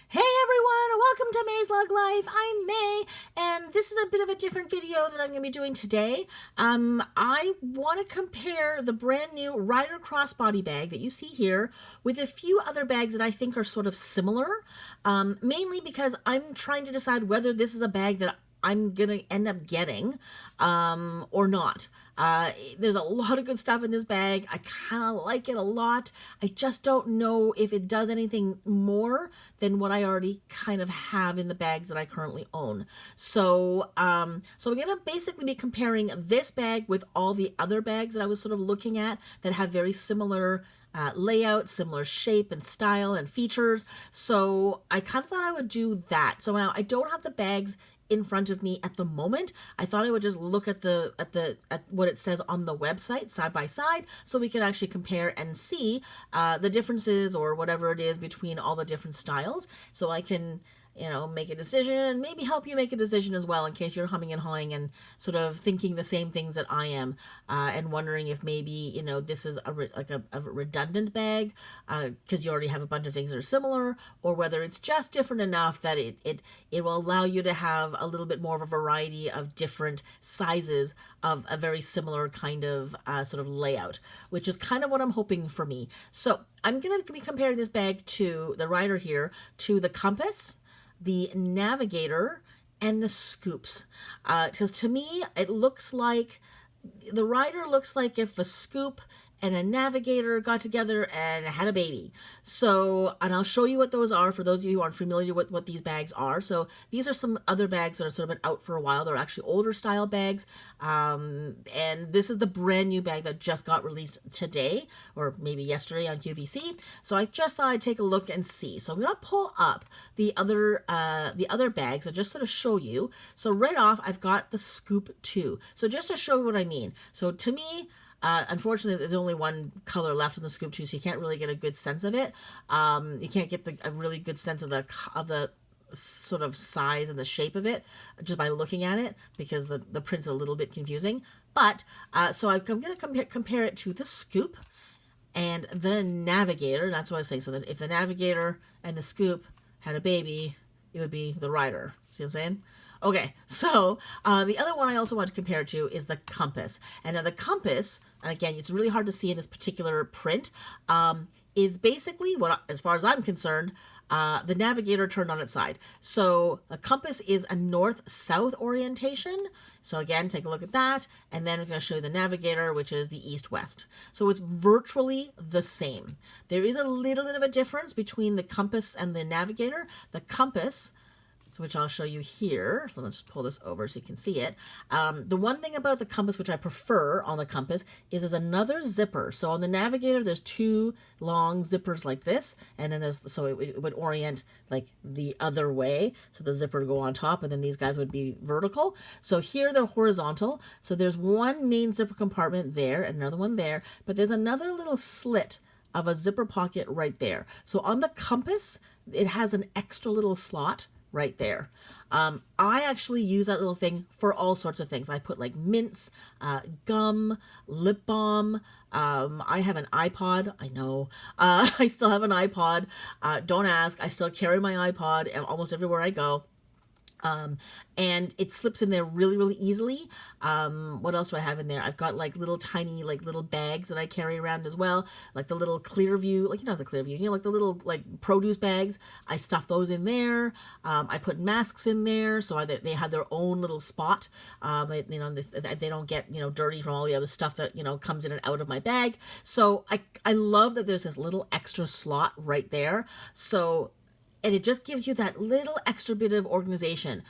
Hey everyone, welcome to MaysLugLife. I'm May, and this is a bit of a different video that I'm going to be doing today. I want to compare the brand new Ryder Crossbody bag that you see here with a few other bags that I think are sort of similar, mainly because I'm trying to decide whether this is a bag that I'm going to end up getting or not. There's a lot of good stuff in this bag. I kind of like it a lot. I just don't know if it does anything more than what I already kind of have in the bags that I currently own. So we're going to basically be comparing this bag with all the other bags that I was sort of looking at that have very similar layout, similar shape and style and features. So I kind of thought I would do that. So now I don't have the bags in front of me at the moment. I thought I would just look at what it says on the website side by side, so we can actually compare and see the differences or whatever it is between all the different styles, so I can make a decision and maybe help you make a decision as well, in case you're humming and hawing and sort of thinking the same things that I am, and wondering if maybe this is a redundant bag because you already have a bunch of things that are similar, or whether it's just different enough that it will allow you to have a little bit more of a variety of different sizes of a very similar kind of sort of layout, which is kind of what I'm hoping for me. So I'm going to be comparing this bag to the Ryder here to the Compass, the Navigator, and the Scoops, because to me it looks like the Ryder looks like if a Scoop and a Navigator got together and had a baby. So, and I'll show you what those are for those of you who aren't familiar with what these bags are. So these are some other bags that are sort of been out for a while. They're actually older style bags. And this is the brand new bag that just got released today, or maybe yesterday on QVC. So I just thought I'd take a look and see. So I'm going to pull up the other bags and just sort of show you. So right off, I've got the Scoop 2. So just to show you what I mean. So to me, unfortunately, there's only one color left in the Scoop 2, so you can't really get a good sense of it. You can't get a really good sense of the sort of size and the shape of it just by looking at it, because the print's a little bit confusing. But so I'm going to compare it to the Scoop and the Navigator. That's what I was saying. So that if the Navigator and the Scoop had a baby, it would be the Ryder. See what I'm saying? Okay, so the other one I also want to compare it to is the Compass. And now the Compass, and again, it's really hard to see in this particular print, is basically, what, as far as I'm concerned, the Navigator turned on its side. So the Compass is a north-south orientation. So again, take a look at that. And then I'm going to show you the Navigator, which is the east-west. So it's virtually the same. There is a little bit of a difference between the Compass and the Navigator. The Compass, which I'll show you here. So let's just pull this over so you can see it. The one thing about the Compass, which I prefer on the Compass, is there's another zipper. So on the Navigator, there's two long zippers like this, and then so it would orient like the other way. So the zipper would go on top, and then these guys would be vertical. So here they're horizontal. So there's one main zipper compartment there, and another one there, but there's another little slit of a zipper pocket right there. So on the Compass, it has an extra little slot right there. I actually use that little thing for all sorts of things. I put like mints, gum, lip balm. I have an iPod. I know. I still have an iPod. Don't ask. I still carry my iPod almost everywhere I go. And it slips in there really, really easily. What else do I have in there? I've got like little tiny, like little bags that I carry around as well. Like the little Clearview, like, the Clearview, like the little like produce bags. I stuff those in there. I put masks in there. So they have their own little spot. They don't get, dirty from all the other stuff that, comes in and out of my bag. So I love that there's this little extra slot right there. And it just gives you that little extra bit of organization.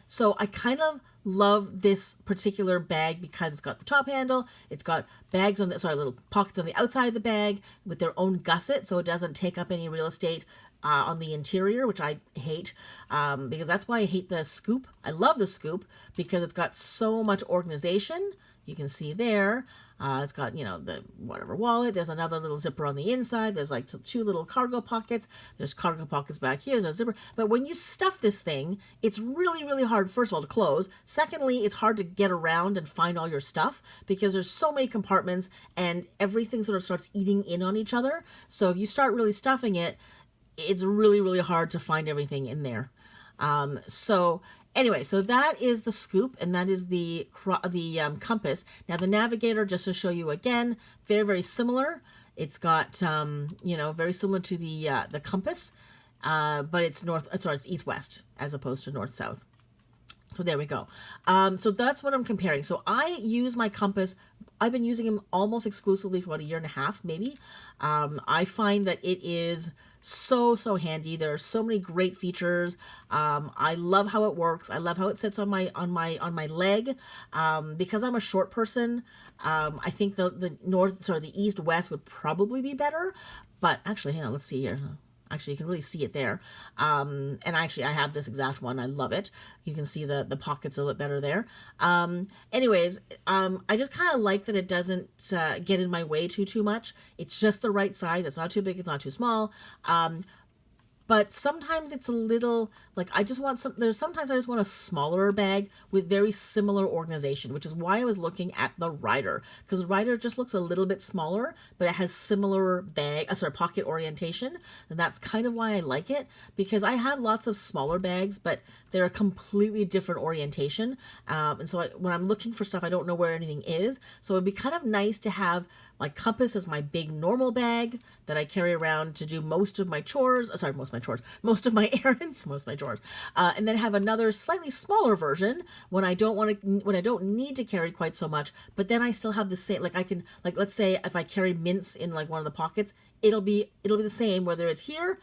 So I kind of love this particular bag because it's got the top handle, it's got bags little pockets on the outside of the bag with their own gusset, so it doesn't take up any real estate on the interior, which I hate, because that's why I hate the Scoop. I love the Scoop because it's got so much organization. You can see there. It's got, the whatever wallet. There's another little zipper on the inside. There's like two little cargo pockets. There's cargo pockets back here. There's a zipper. But when you stuff this thing, it's really, really hard, first of all, to close. Secondly, it's hard to get around and find all your stuff because there's so many compartments and everything sort of starts eating in on each other. So if you start really stuffing it, it's really, really hard to find everything in there. So anyway, so that is the scoop, and that is the compass. Now the Navigator, just to show you again, very, very similar. It's got, you know, very similar to the compass, but it's it's east-west as opposed to north-south. So there we go. So that's what I'm comparing. So I use my compass. I've been using him almost exclusively for about 1.5 years, maybe. I find that it is so handy. There are so many great features. I love how it works. I love how it sits on my leg. Because I'm a short person, I think the east-west would probably be better. But actually, hang on, let's see here. Actually, you can really see it there. And actually, I have this exact one. I love it. You can see the pockets a little bit better there. Anyways, I just kind of like that it doesn't get in my way too much. It's just the right size. It's not too big. It's not too small. But sometimes it's a little, like, sometimes I just want a smaller bag with very similar organization, which is why I was looking at the Rider, because Rider just looks a little bit smaller, but it has similar pocket orientation, and that's kind of why I like it, because I have lots of smaller bags, but they're a completely different orientation, and so when I'm looking for stuff, I don't know where anything is, so it'd be kind of nice to have my compass is my big normal bag that I carry around to do most of my chores. Most of my errands, most of my chores, and then have another slightly smaller version when I don't need to carry quite so much. But then I still have the same. Like I can, like let's say if I carry mints in like one of the pockets, it'll be the same whether it's here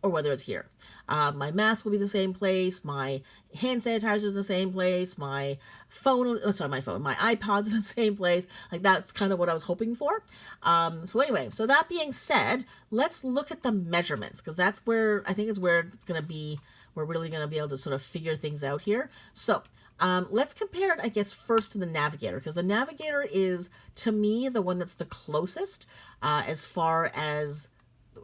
or whether it's here. My mask will be the same place. My hand sanitizer is in the same place. My iPod's in the same place. Like that's kind of what I was hoping for. So anyway, so that being said, let's look at the measurements, because that's where I think it's where it's going to be. We're really going to be able to sort of figure things out here. So let's compare it, I guess, first to the Navigator, because the Navigator is, to me, the one that's the closest as far as,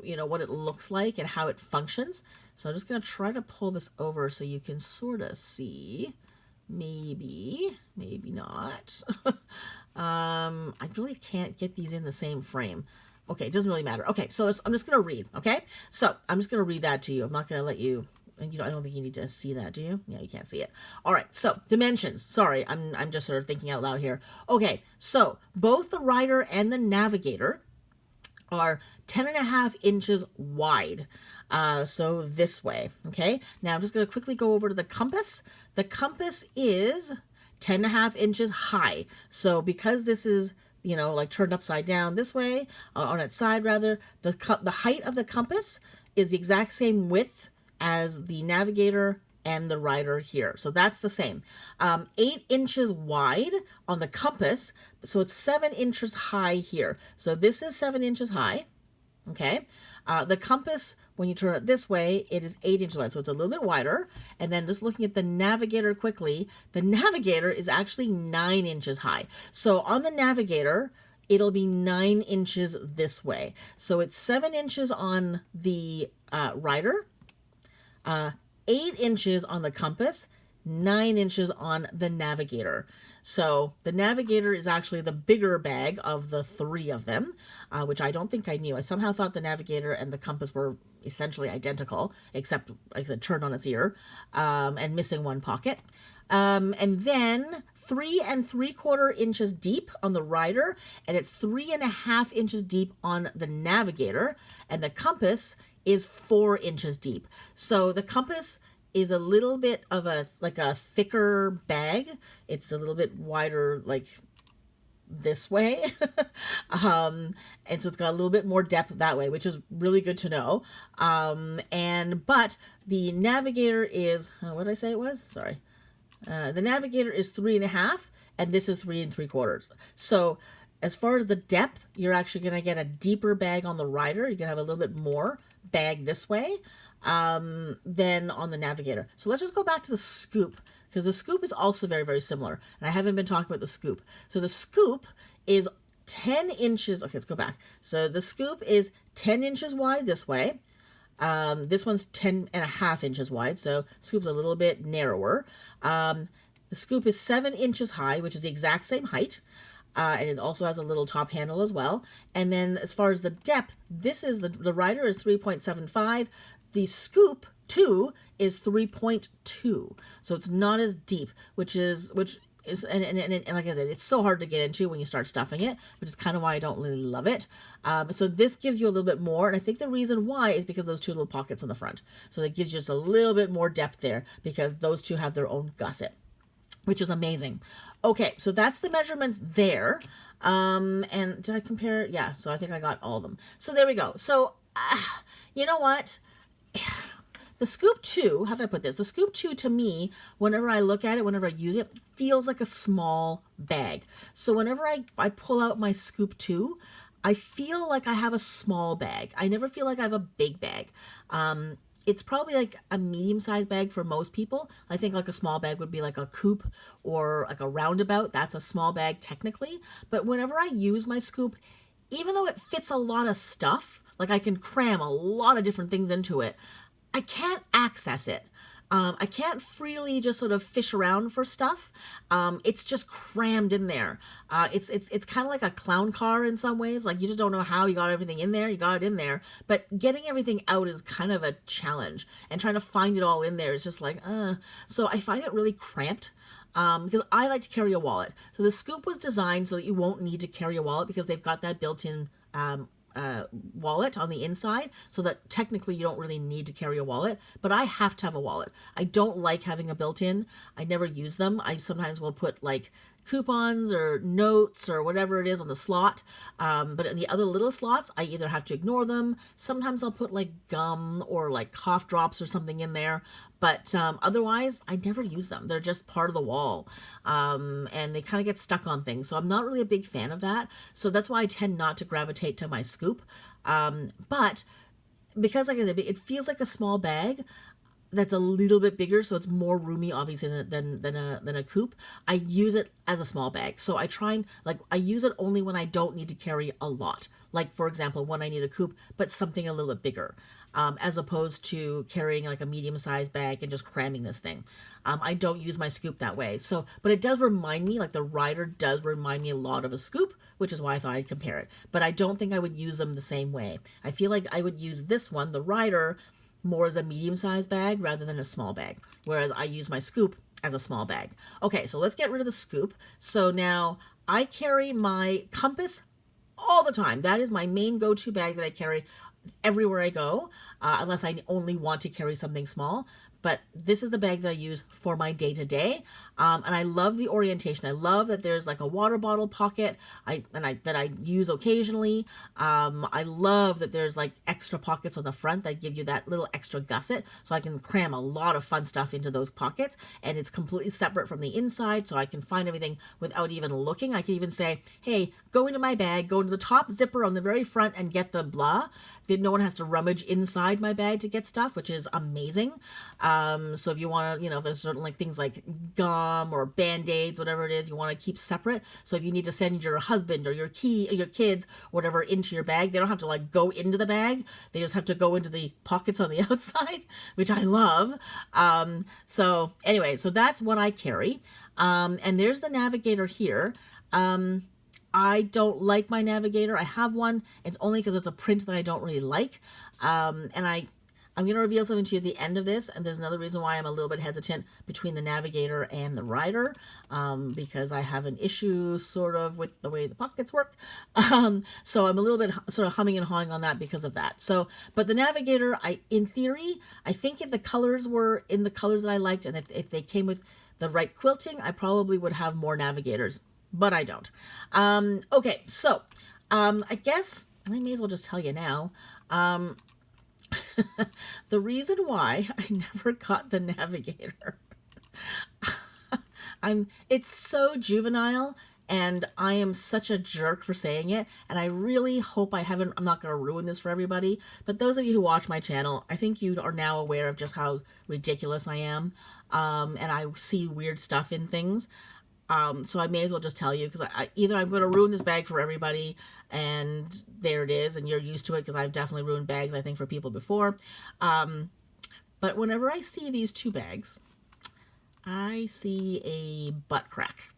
you know, what it looks like and how it functions. So I'm just going to try to pull this over so you can sort of see. Maybe not. I really can't get these in the same frame. Okay, it doesn't really matter. Okay, so I'm just going to read, okay? So I'm just going to read that to you. I'm not going to let you, and I don't think you need to see that, do you? Yeah, you can't see it. All right, so dimensions. Sorry, I'm just sort of thinking out loud here. Okay, so both the Rider and the Navigator are 10.5 inches wide. So this way, okay? Now I'm just going to quickly go over to the compass. The compass is 10.5 inches high. So because this is, you know, like turned upside down this way, on its side rather, the height of the compass is the exact same width as the Navigator and the Rider here. So that's the same. 8 inches wide on the compass, so it's 7 inches high here. So this is 7 inches high, okay? The compass, when you turn it this way, it is 8 inches wide, so it's a little bit wider. And then just looking at the Navigator quickly, the Navigator is actually 9 inches high. So on the Navigator, it'll be 9 inches this way. So it's 7 inches on the Rider, 8 inches on the compass, 9 inches on the Navigator. So the Navigator is actually the bigger bag of the three of them, which I don't think I knew. I somehow thought the Navigator and the compass were essentially identical, except, like I said, turned on its ear, and missing one pocket. And then 3 3/4 inches deep on the Rider, and it's 3.5 inches deep on the Navigator, and the compass is 4 inches deep. So the compass is a little bit of a thicker bag. It's a little bit wider, like this way. And so it's got a little bit more depth that way, which is really good to know. But the Navigator is, what did I say it was? Sorry. The Navigator is 3.5, and this is 3 3/4. So as far as the depth, you're actually going to get a deeper bag on the Rider. You're going to have a little bit more bag this way than on the Navigator. So let's just go back to the scoop, because the scoop is also very, very similar. And I haven't been talking about the scoop. So the scoop is 10 inches. Okay, let's go back. So the scoop is 10 inches wide this way. This one's 10.5 inches wide, so scoop's a little bit narrower. The scoop is 7 inches high, which is the exact same height. and it also has a little top handle as well. And then as far as the depth, this is the Rider is 3.75. The Scoop 2 is 3.2, so it's not as deep, which is and like I said, it's so hard to get into when you start stuffing it, which is kind of why I don't really love it. So this gives you a little bit more, and I think the reason why is because those two little pockets on the front. So it gives you just a little bit more depth there because those two have their own gusset, which is amazing. Okay, so that's the measurements there. And did I compare? Yeah, so I think I got all of them. So there we go. So, you know what? The Scoop 2, how did I put this? The Scoop 2 to me, whenever I look at it, whenever I use it, feels like a small bag. So whenever I pull out my Scoop 2, I feel like I have a small bag. I never feel like I have a big bag. It's probably like a medium-sized bag for most people. I think like a small bag would be like a coupe or like a roundabout. That's a small bag technically. But whenever I use my Scoop, even though it fits a lot of stuff, like I can cram a lot of different things into it, I can't access it. I can't freely just sort of fish around for stuff. It's just crammed in there. It's kind of like a clown car in some ways. Like you just don't know how you got everything in there. You got it in there, but getting everything out is kind of a challenge. And trying to find it all in there is just like, So I find it really cramped. Because I like to carry a wallet. So the Scoop was designed so that you won't need to carry a wallet because they've got that built-in wallet on the inside, so that technically you don't really need to carry a wallet, but I have to have a wallet. I don't like having a built-in. I never use them. I sometimes will put like coupons or notes or whatever it is on the slot, but in the other little slots I either have to ignore them. Sometimes I'll put like gum or like cough drops or something in there, but otherwise I never use them. They're just part of the wall, and they kind of get stuck on things, so I'm not really a big fan of that. So that's why I tend not to gravitate to my Scoop, but because like I said, it feels like a small bag that's a little bit bigger, so it's more roomy obviously than a coupe. I use it as a small bag, so I try and I use it only when I don't need to carry a lot, like for example when I need a coupe but something a little bit bigger, as opposed to carrying like a medium-sized bag and just cramming this thing. I don't use my Scoop that way. So but it does remind me, like the Rider does remind me a lot of a Scoop, which is why I thought I'd compare it, but I don't think I would use them the same way. I feel like I would use this one, the Rider, more as a medium-sized bag rather than a small bag, whereas I use my Scoop as a small bag. Okay, so let's get rid of the Scoop. So now I carry my compass all the time. That is my main go-to bag that I carry everywhere I go, unless I only want to carry something small. But this is the bag that I use for my day-to-day, and I love the orientation. I love that there's like a water bottle pocket that I use occasionally. I love that there's like extra pockets on the front that give you that little extra gusset, so I can cram a lot of fun stuff into those pockets, and it's completely separate from the inside, so I can find everything without even looking. I can even say, hey, go into my bag, go into the top zipper on the very front and get the blah. Then no one has to rummage inside my bag to get stuff, which is amazing. So if you want to, there's certain like things like gum or Band-Aids, whatever it is, you want to keep separate. So if you need to send your husband or your kids, whatever, into your bag, they don't have to like go into the bag. They just have to go into the pockets on the outside, which I love. So anyway, so that's what I carry. And there's the Navigator here. I don't like my Navigator. I have one. It's only because it's a print that I don't really like. And I'm going to reveal something to you at the end of this, and there's another reason why I'm a little bit hesitant between the Navigator and the Rider, because I have an issue sort of with the way the pockets work. So I'm a little bit sort of humming and hawing on that because of that. So, but the Navigator, in theory, I think if the colors were in the colors that I liked, and if they came with the right quilting, I probably would have more Navigators. But I don't. Okay, so I guess I may as well just tell you now. The reason why I never got the Navigator, it's so juvenile, and I am such a jerk for saying it, and I really hope I'm not going to ruin this for everybody, but those of you who watch my channel, I think you are now aware of just how ridiculous I am, and I see weird stuff in things. So I may as well just tell you, because either I'm going to ruin this bag for everybody, and there it is, and you're used to it, because I've definitely ruined bags, I think, for people before. But whenever I see these two bags, I see a butt crack.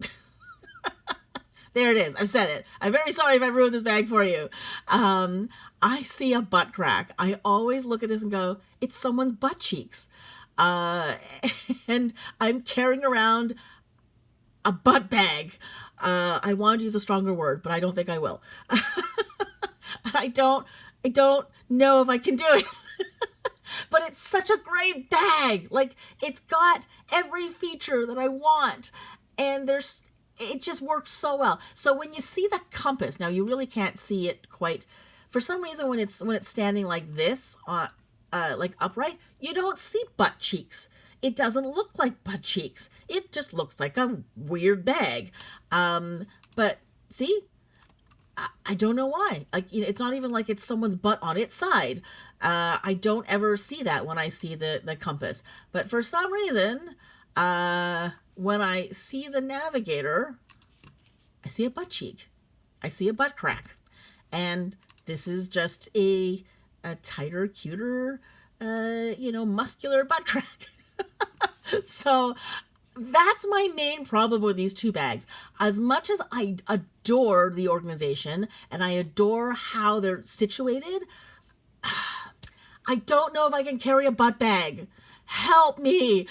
There it is. I've said it. I'm very sorry if I ruined this bag for you. I see a butt crack. I always look at this and go, it's someone's butt cheeks. And I'm carrying around a butt bag. I wanted to use a stronger word, but I don't think I will. I don't know if I can do it. But it's such a great bag. Like, it's got every feature that I want. And it just works so well. So when you see the compass, now you really can't see it quite. For some reason, when it's standing like this, like upright, you don't see butt cheeks. It doesn't look like butt cheeks. It just looks like a weird bag. But see, I don't know why. Like, you know, it's not even like it's someone's butt on its side. I don't ever see that when I see the compass. But for some reason, when I see the Navigator, I see a butt cheek. I see a butt crack. And this is just a tighter, cuter, you know, muscular butt crack. So that's my main problem with these two bags. As much as I adore the organization and I adore how they're situated, I don't know if I can carry a butt bag. Help me.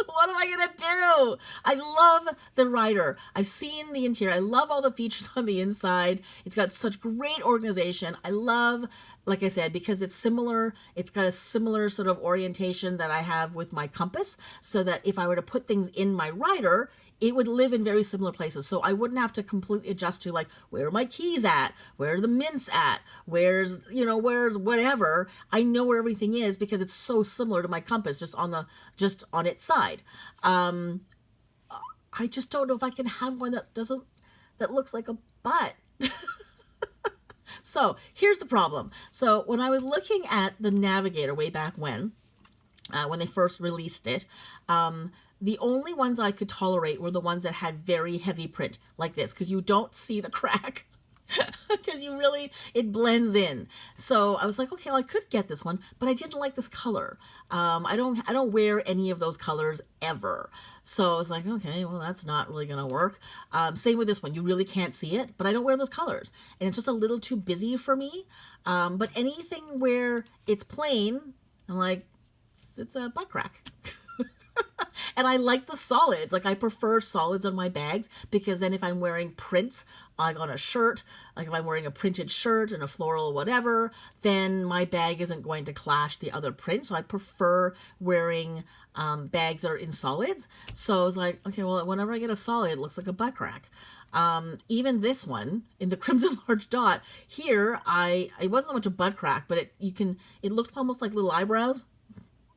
What am I going to do? I love the rider. I've seen the interior. I love all the features on the inside. It's got such great organization. I love, like I said, because it's similar. It's got a similar sort of orientation that I have with my compass, so that if I were to put things in my rider, it would live in very similar places. So I wouldn't have to completely adjust to, like, where are my keys at? Where are the mints at? Where's whatever. I know where everything is because it's so similar to my compass, just on its side. I just don't know if I can have one that looks like a butt. So here's the problem. So when I was looking at the Navigator way back when they first released it, the only ones that I could tolerate were the ones that had very heavy print like this, because you don't see the crack. Because it blends in. So I was like, okay, well, I could get this one, but I didn't like this color. I don't wear any of those colors ever. So I was like, okay, well, that's not really gonna work. Same with this one. You really can't see it, but I don't wear those colors, and it's just a little too busy for me. But anything where it's plain, I'm like, it's a butt crack. And I like the solids. Like, I prefer solids on my bags, because then if I'm wearing prints, like on a shirt, like if I'm wearing a printed shirt and a floral whatever, then my bag isn't going to clash the other print. So I prefer wearing bags that are in solids. So I was like, okay, well, whenever I get a solid, it looks like a butt crack. Even this one in the crimson large dot here, it wasn't so much a butt crack, but it looked almost like little eyebrows.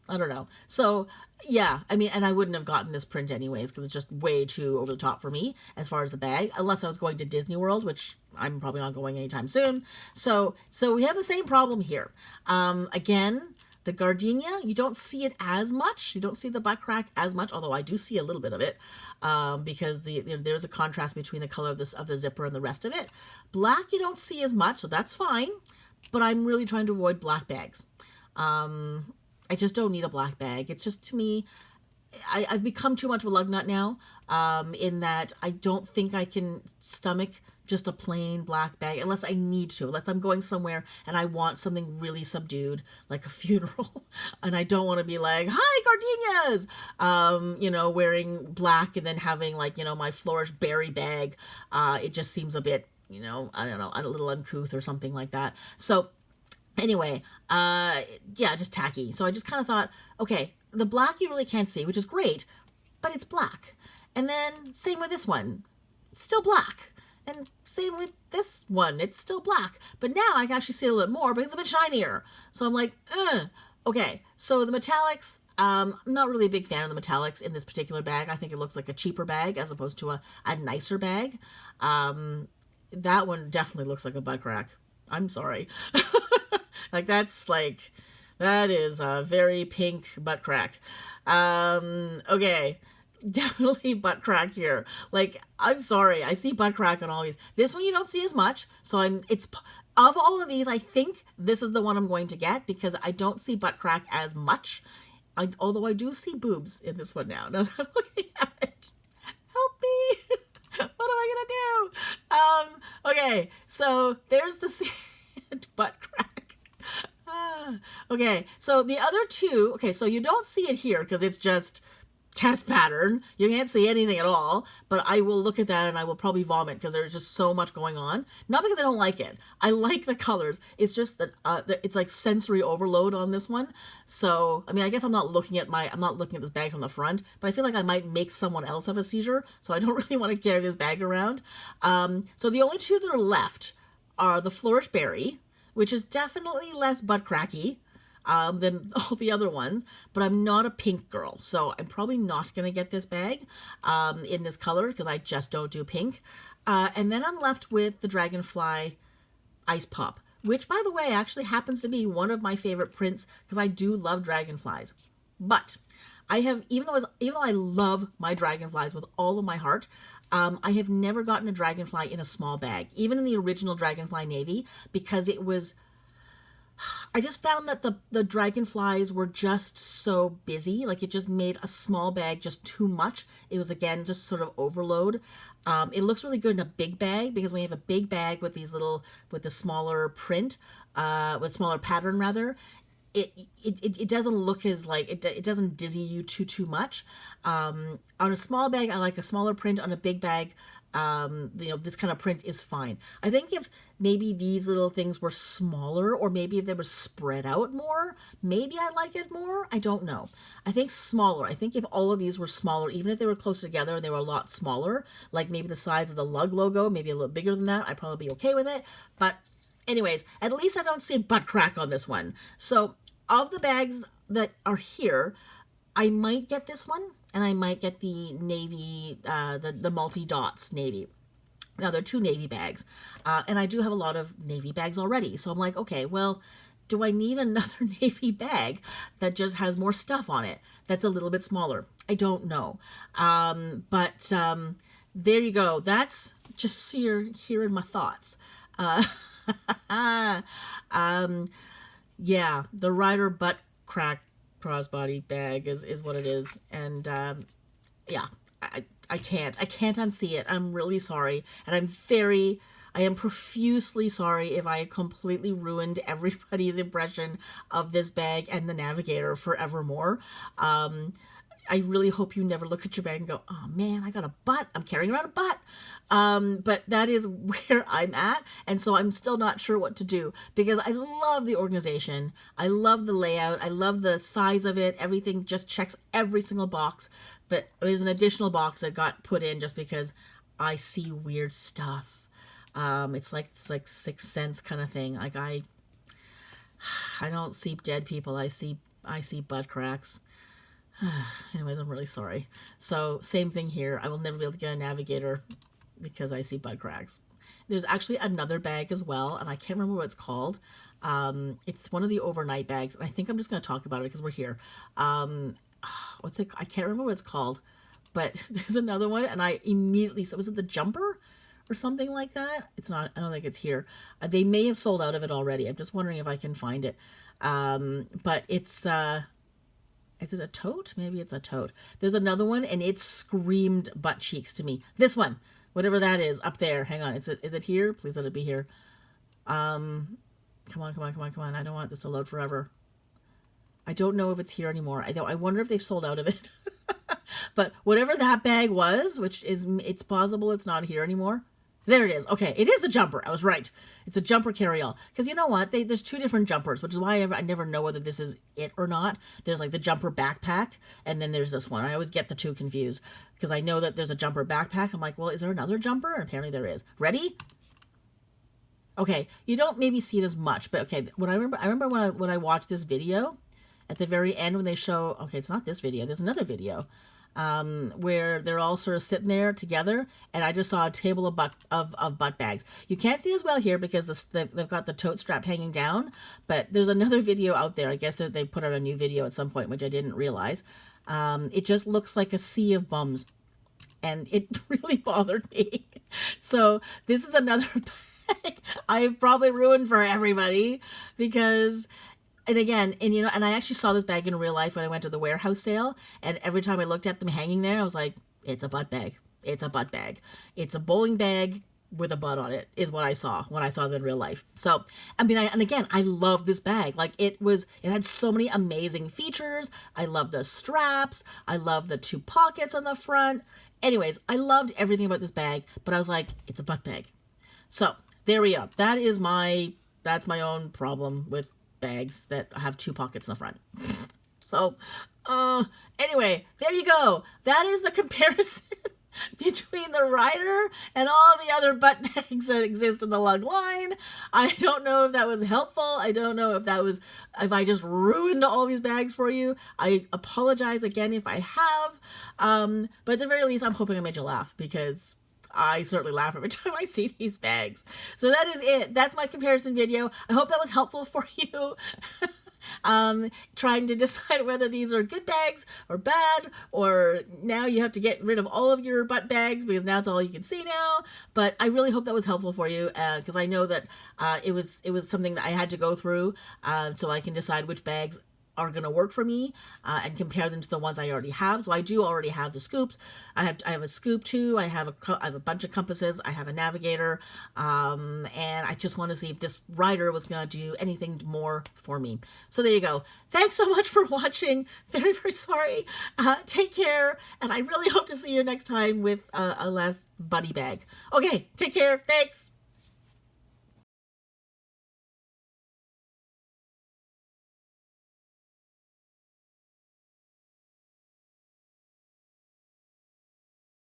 I don't know. So yeah, I mean, and I wouldn't have gotten this print anyways, because it's just way too over the top for me as far as the bag, unless I was going to Disney World, which I'm probably not going anytime soon. So we have the same problem here. Again, the gardenia, you don't see it as much. You don't see the butt crack as much, although I do see a little bit of it, because there's a contrast between the color of the zipper and the rest of it. Black, you don't see as much, so that's fine. But I'm really trying to avoid black bags. I just don't need a black bag. It's just, to me, I've become too much of a lug nut now, in that I don't think I can stomach just a plain black bag unless I need to, unless I'm going somewhere and I want something really subdued, like a funeral, and I don't want to be like, hi, gardenias, wearing black and then having, like, my flourish berry bag. It just seems a bit, I don't know, a little uncouth or something like that. So anyway, yeah, just tacky. So I just kind of thought, okay, the black you really can't see, which is great, but it's black. And then same with this one, it's still black. And same with this one, it's still black. But now I can actually see a little bit more, but it's a bit shinier. So I'm like, okay. So the metallics, I'm not really a big fan of the metallics in this particular bag. I think it looks like a cheaper bag as opposed to a nicer bag. That one definitely looks like a butt crack. I'm sorry. That is a very pink butt crack. Okay, definitely butt crack here. Like, I'm sorry, I see butt crack on all these. This one you don't see as much, so of all of these, I think this is the one I'm going to get, because I don't see butt crack as much. Although I do see boobs in this one now. Now that I'm looking at it. Help me! What am I gonna do? Okay, so there's the sand butt crack. Okay, so the other two, okay, so you don't see it here because it's just test pattern. You can't see anything at all, but I will look at that and I will probably vomit because there's just so much going on. Not because I don't like it. I like the colors. It's just that it's like sensory overload on this one. So, I mean, I guess I'm not looking at this bag from the front, but I feel like I might make someone else have a seizure, so I don't really want to carry this bag around. So the only two that are left are the Flourish Berry, which is definitely less butt cracky than all the other ones, but I'm not a pink girl, so I'm probably not going to get this bag in this color because I just don't do pink. And then I'm left with the Dragonfly Ice Pop, which, by the way, actually happens to be one of my favorite prints because I do love dragonflies. But I have, even though I love my dragonflies with all of my heart, I have never gotten a dragonfly in a small bag, even in the original Dragonfly Navy, because I just found that the dragonflies were just so busy. Like, it just made a small bag just too much. It was, again, just sort of overload. It looks really good in a big bag because when you have a big bag with with the smaller print, with smaller pattern rather, it doesn't look as like, it doesn't dizzy you too much. On a small bag, I like a smaller print. On a big bag, this kind of print is fine. I think if maybe these little things were smaller, or maybe if they were spread out more, maybe I like it more. I don't know. I think smaller. I think if all of these were smaller, even if they were close together and they were a lot smaller, like maybe the size of the lug logo, maybe a little bigger than that, I'd probably be okay with it. But anyways, at least I don't see butt crack on this one. So of the bags that are here, I might get this one, and I might get the navy, the multi-dots navy. Now, there are two navy bags, and I do have a lot of navy bags already. So I'm like, okay, well, do I need another navy bag that just has more stuff on it that's a little bit smaller? I don't know. But there you go. That's just so you're hearing my thoughts. Yeah, the Rider butt crack crossbody bag is what it is. And yeah, I can't unsee it. I'm really sorry. And I am profusely sorry if I completely ruined everybody's impression of this bag and the Navigator forevermore. I really hope you never look at your bag and go, oh man, I got a butt. I'm carrying around a butt. But that is where I'm at. And so I'm still not sure what to do because I love the organization. I love the layout. I love the size of it. Everything just checks every single box. But there's an additional box that got put in just because I see weird stuff. It's like Sixth Sense kind of thing. Like I don't see dead people. I see butt cracks. Anyways, I'm really sorry. So same thing here. I will never be able to get a Navigator because I see butt cracks. There's actually another bag as well, and I can't remember what it's called. It's one of the overnight bags, and I think I'm just going to talk about it because we're here. What's it? I can't remember what it's called, but there's another one, and I immediately, so was it the Jumper or something like that? It's not, I don't think it's here. They may have sold out of it already. I'm just wondering if I can find it. But it's, is it a tote? Maybe it's a tote. There's another one, and it screamed butt cheeks to me. This one, whatever that is, up there. Hang on. Is it here? Please let it be here. Come on. I don't want this to load forever. I don't know if it's here anymore. I wonder if they've sold out of it. But whatever that bag was, it's possible it's not here anymore. There it is. Okay, it is the Jumper. I was right. It's a Jumper carry-all. Because you know what? There's two different Jumpers, which is why I never know whether this is it or not. There's like the Jumper backpack, and then there's this one. I always get the two confused because I know that there's a Jumper backpack. I'm like, well, is there another Jumper? And apparently there is. Ready? Okay, you don't maybe see it as much, but okay. What I remember when I watched this video, at the very end when they show, okay, it's not this video. There's another video. Where they're all sort of sitting there together, and I just saw a table of butt bags. You can't see as well here because they've got the tote strap hanging down, but there's another video out there. I guess that they put out a new video at some point, which I didn't realize. It just looks like a sea of bums, and it really bothered me. So this is another bag I've probably ruined for everybody because... And again, and I actually saw this bag in real life when I went to the warehouse sale, and every time I looked at them hanging there, I was like, it's a butt bag. It's a butt bag. It's a bowling bag with a butt on it is what I saw when I saw them in real life. So, I mean, and again, I love this bag. Like it had so many amazing features. I love the straps. I love the 2 pockets on the front. Anyways, I loved everything about this bag, but I was like, it's a butt bag. So there we go. That's my own problem with bags that have 2 pockets in the front. So, anyway, there you go. That is the comparison between the Rider and all the other butt bags that exist in the Lug line. I don't know if that was helpful. I don't know if I just ruined all these bags for you. I apologize again if I have. But at the very least, I'm hoping I made you laugh, because I certainly laugh every time I see these bags. So that is it. That's my comparison video. I hope that was helpful for you. Trying to decide whether these are good bags or bad, or now you have to get rid of all of your butt bags because now it's all you can see now. But I really hope that was helpful for you, because I know that it was something that I had to go through, so I can decide which bags are going to work for me, and compare them to the ones I already have. So I do already have the scoops. I have a scoop too. I have a bunch of compasses. I have a Navigator, and I just want to see if this Rider was going to do anything more for me. So there you go. Thanks so much for watching. Very, very sorry. Take care, and I really hope to see you next time with a less buddy bag. Okay, take care. Thanks.